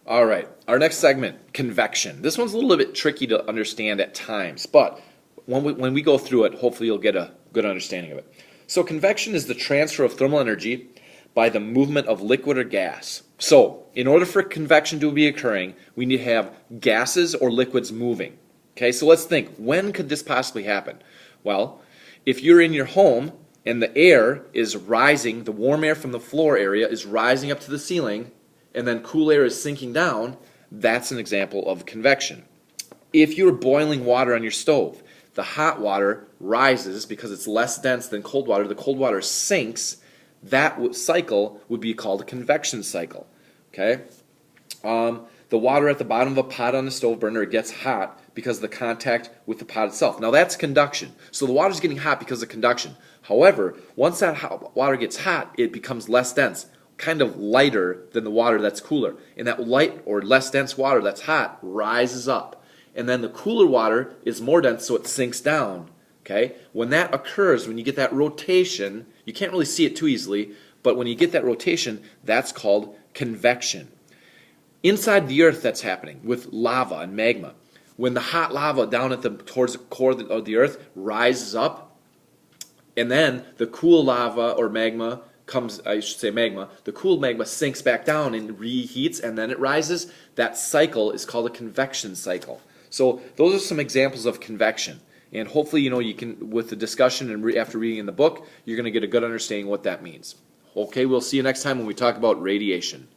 All right, our next segment, convection. This one's a little bit tricky to understand at times, but when we go through it, hopefully you'll get a good understanding of it. So convection is the transfer of thermal energy by the movement of liquid or gas. So in order for convection to be occurring, we need to have gases or liquids moving. Okay, so let's think, when could this possibly happen? Well, if you're in your home and the air is rising, the warm air from the floor area is rising up to the ceiling, and then cool air is sinking down, that's an example of convection. If you're boiling water on your stove, the hot water rises because it's less dense than cold water. The cold water sinks. That cycle would be called a convection cycle. Okay? The water at the bottom of a pot on the stove burner, it gets hot because of the contact with the pot itself. Now that's conduction. So the water's getting hot because of conduction. However, once that hot water gets hot, it becomes less dense, kind of lighter than the water that's cooler. And that light or less dense water that's hot rises up. And then the cooler water is more dense, so it sinks down. Okay? When that occurs, when you get that rotation, you can't really see it too easily, but when you get that rotation, that's called convection. Inside the earth, that's happening with lava and magma. When the hot lava down towards the core of the earth rises up, and then the cool lava or magma comes, I should say magma, the cool magma sinks back down and reheats, and then it rises. That cycle is called a convection cycle. So those are some examples of convection. And hopefully, you can, with the discussion and after reading in the book, you're going to get a good understanding what that means. Okay, we'll see you next time when we talk about radiation.